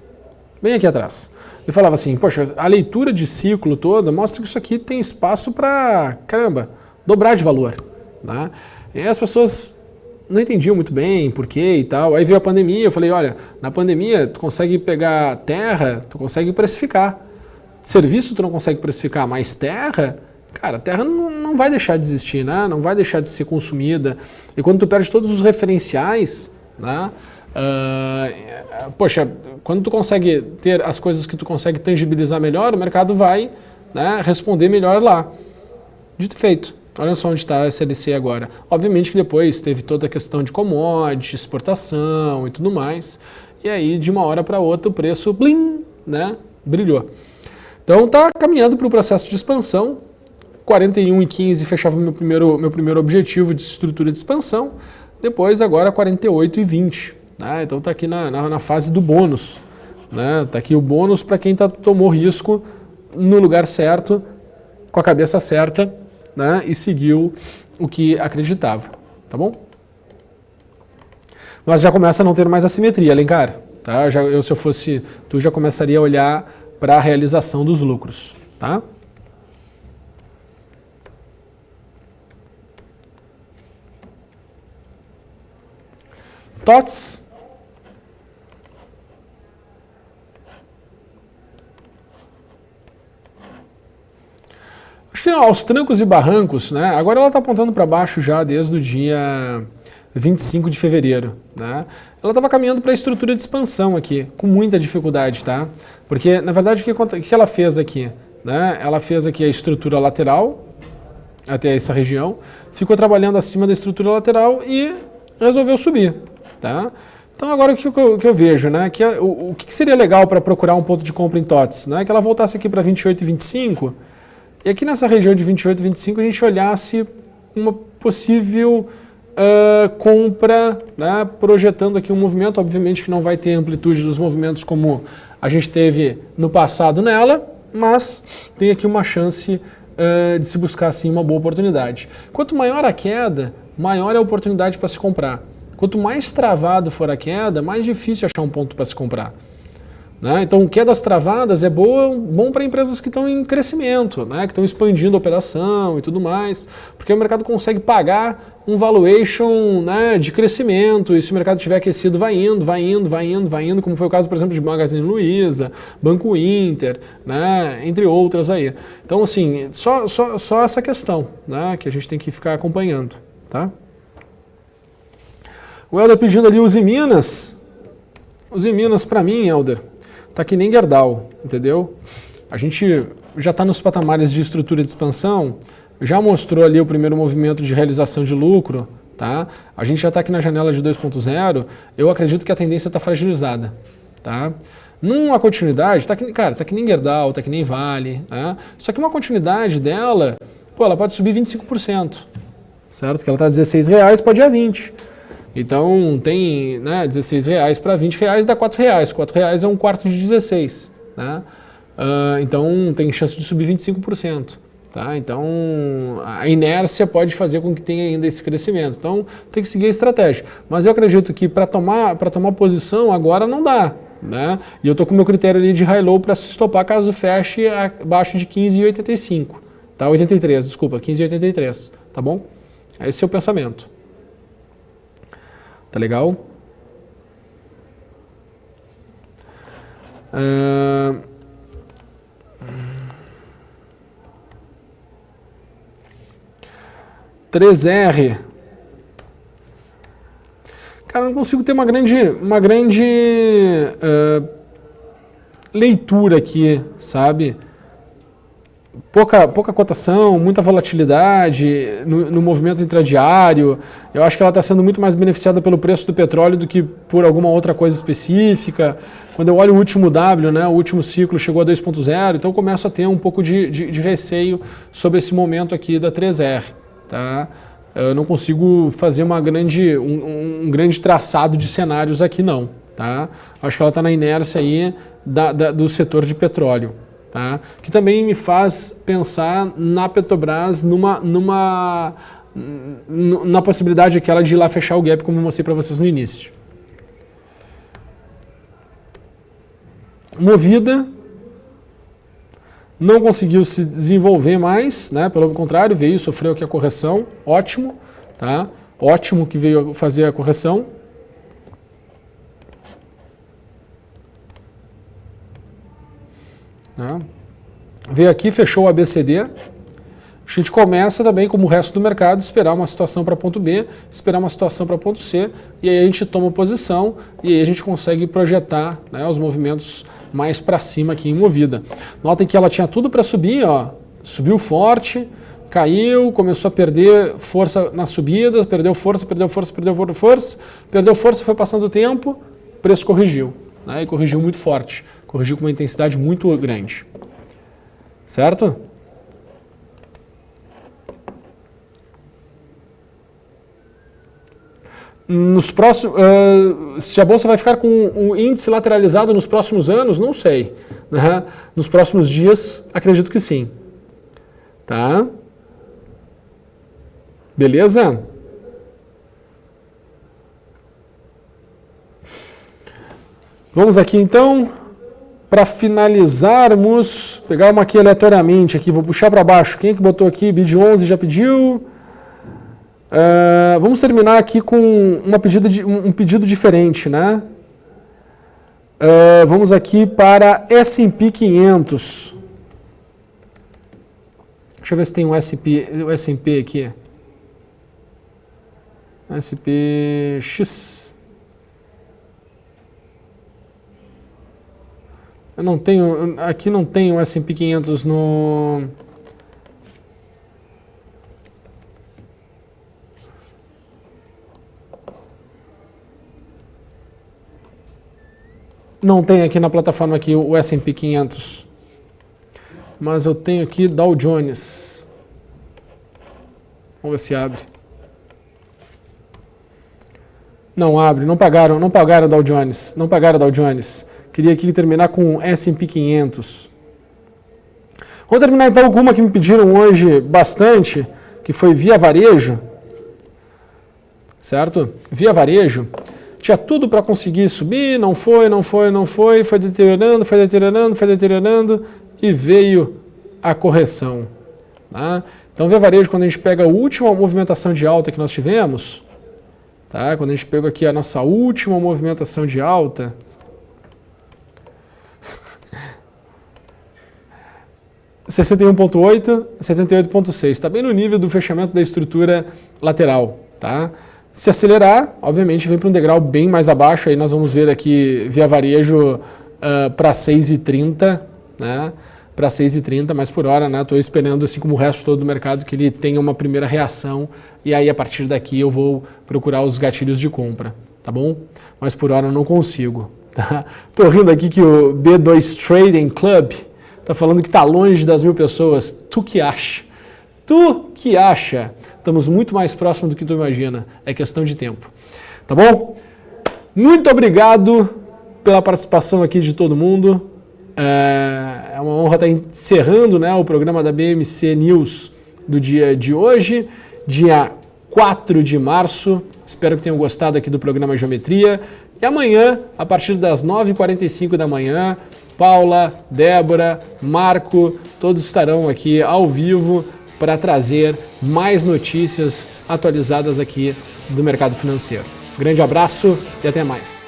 bem aqui atrás. E falava assim, poxa, a leitura de ciclo toda mostra que isso aqui tem espaço para, caramba, dobrar de valor. Tá? E as pessoas não entendiam muito bem por quê e tal. Aí veio a pandemia, eu falei, olha, na pandemia tu consegue pegar terra, tu consegue precificar. Serviço tu não consegue precificar, mas terra, cara, terra não vai deixar de existir, né? Não vai deixar de ser consumida. E quando tu perde todos os referenciais, né? Poxa, quando tu consegue ter as coisas que tu consegue tangibilizar melhor, o mercado vai, né, responder melhor lá. Dito e feito. Olha só onde está a SLC agora. Obviamente que depois teve toda a questão de commodity, exportação e tudo mais. E aí, de uma hora para outra, o preço, blim, né, brilhou. Então, está caminhando para o processo de expansão. 41,15 fechava meu primeiro objetivo de estrutura de expansão. Depois, agora, 48,20. Né? Então, está aqui na fase do bônus. Né? Está aqui o bônus para quem tomou risco no lugar certo, com a cabeça certa, né? E seguiu o que acreditava. Tá bom? mas já começa a não ter mais assimetria, Alencar. Tá? Se eu fosse tu, já começaria a olhar para a realização dos lucros. Tá? TOTS. Acho que aos trancos e barrancos, né? Agora ela está apontando para baixo já desde o dia 25 de fevereiro, né? Ela estava caminhando para a estrutura de expansão aqui, com muita dificuldade, tá? Porque, na verdade, o que ela fez aqui? Né? Ela fez aqui a estrutura lateral, até essa região, ficou trabalhando acima da estrutura lateral e resolveu subir, tá? Então agora o que eu vejo, né? O que seria legal para procurar um ponto de compra em TOTS? Né? Que ela voltasse aqui para 28,25 e aqui nessa região de 28,25 a gente olhasse uma possível compra, né, projetando aqui um movimento, obviamente que não vai ter amplitude dos movimentos como a gente teve no passado nela, mas tem aqui uma chance de se buscar assim uma boa oportunidade. Quanto maior a queda, maior é a oportunidade para se comprar. Quanto mais travado for a queda, mais difícil achar um ponto para se comprar. Né? Então, quedas travadas é bom para empresas que estão em crescimento, né? Que estão expandindo a operação e tudo mais, porque o mercado consegue pagar um valuation, né, de crescimento, e se o mercado estiver aquecido, vai indo, como foi o caso, por exemplo, de Magazine Luiza, Banco Inter, né, entre outras aí. Então, assim, só essa questão, né, que a gente tem que ficar acompanhando. Tá? O Helder pedindo ali Uzi Minas. Uzi Minas, para mim, Helder, tá que nem Gerdau, entendeu? A gente já está nos patamares de estrutura de expansão, já mostrou ali o primeiro movimento de realização de lucro, tá? A gente já está aqui na janela de 2.0, eu acredito que a tendência está fragilizada, tá? Numa continuidade, tá que nem Gerdau, tá que nem Vale, né? Só que uma continuidade dela, pô, ela pode subir 25%, certo? Que ela está a R$16, pode ir a 20%. Então tem, né, R$16 para R$20 dá R$4. R$4 é um quarto de 16. Né? Então tem chance de subir 25%. Tá? Então a inércia pode fazer com que tenha ainda esse crescimento. Então tem que seguir a estratégia. Mas eu acredito que para tomar posição agora não dá. Né? E eu estou com o meu critério ali de high-low para se estopar caso feche abaixo de 15,85. Tá? 83, desculpa, 15,83. Tá bom? Esse é o pensamento. Tá legal? R. Cara, eu não consigo ter uma grande leitura aqui, sabe? Pouca cotação, muita volatilidade no movimento intradiário. Eu acho que ela está sendo muito mais beneficiada pelo preço do petróleo do que por alguma outra coisa específica. Quando eu olho o último W, né, o último ciclo chegou a 2.0, então eu começo a ter um pouco de receio sobre esse momento aqui da 3R. Tá? Eu não consigo fazer um grande traçado de cenários aqui não. Tá? Acho que ela está na inércia aí do setor de petróleo. Tá? Que também me faz pensar na Petrobras na possibilidade aquela de ir lá fechar o gap, como eu mostrei para vocês no início. Movida não conseguiu se desenvolver mais, né? Pelo contrário, sofreu aqui a correção, ótimo, tá? Ótimo que veio fazer a correção. Veio aqui, fechou o ABCD. A gente começa também, como o resto do mercado, esperar uma situação para ponto B, esperar uma situação para ponto C, e aí a gente toma posição e aí a gente consegue projetar, né, os movimentos mais para cima aqui em Movida. Notem que ela tinha tudo para subir, ó, subiu forte, caiu, começou a perder força na subida, perdeu força, foi passando o tempo, o preço corrigiu, né, e corrigiu muito forte. Corrigiu com uma intensidade muito grande. Certo? Nos próximos, se a bolsa vai ficar com o índice lateralizado nos próximos anos, não sei. Né? Nos próximos dias, acredito que sim. Tá? Beleza? Vamos aqui então, para finalizarmos, pegar uma aqui aleatoriamente, aqui, vou puxar para baixo. Quem é que botou aqui? Bid 11 já pediu. Vamos terminar aqui com um pedido diferente, né? Vamos aqui para S&P 500. Deixa eu ver se tem o S&P aqui. SPX. Eu não tenho, aqui não tem o S&P 500 no... Não tem aqui na plataforma aqui o S&P 500. Mas eu tenho aqui Dow Jones. Vamos ver se abre. Não abre, não pagaram Dow Jones. Não pagaram Dow Jones. Queria aqui terminar com S&P 500. Vamos terminar então com uma que me pediram hoje bastante, que foi Via Varejo. Certo? Via Varejo. Tinha tudo para conseguir subir, não foi deteriorando e veio a correção. Tá? Então, Via Varejo, quando a gente pega a última movimentação de alta que nós tivemos, tá? Quando a gente pega aqui a nossa última movimentação de alta, (61,8, 78,6, está bem no nível do fechamento da estrutura lateral. Tá? Se acelerar, obviamente, vem para um degrau bem mais abaixo, aí nós vamos ver aqui Via Varejo para 6,30, né? Para 6,30, mas por hora, né? Estou esperando, assim como o resto todo do mercado, que ele tenha uma primeira reação e aí a partir daqui eu vou procurar os gatilhos de compra, tá bom? Mas por hora eu não consigo, tá? Tô rindo aqui que o B2 Trading Club tá falando que tá longe das 1.000 pessoas. Tu que acha? Tu que acha? Estamos muito mais próximos do que tu imagina. É questão de tempo. Tá bom? Muito obrigado pela participação aqui de todo mundo. É uma honra estar encerrando, né, o programa da BMC News do dia de hoje, dia 4 de março. Espero que tenham gostado aqui do programa Geometria. E amanhã, a partir das 9h45 da manhã, Paula, Débora, Marco, todos estarão aqui ao vivo para trazer mais notícias atualizadas aqui do mercado financeiro. Grande abraço e até mais.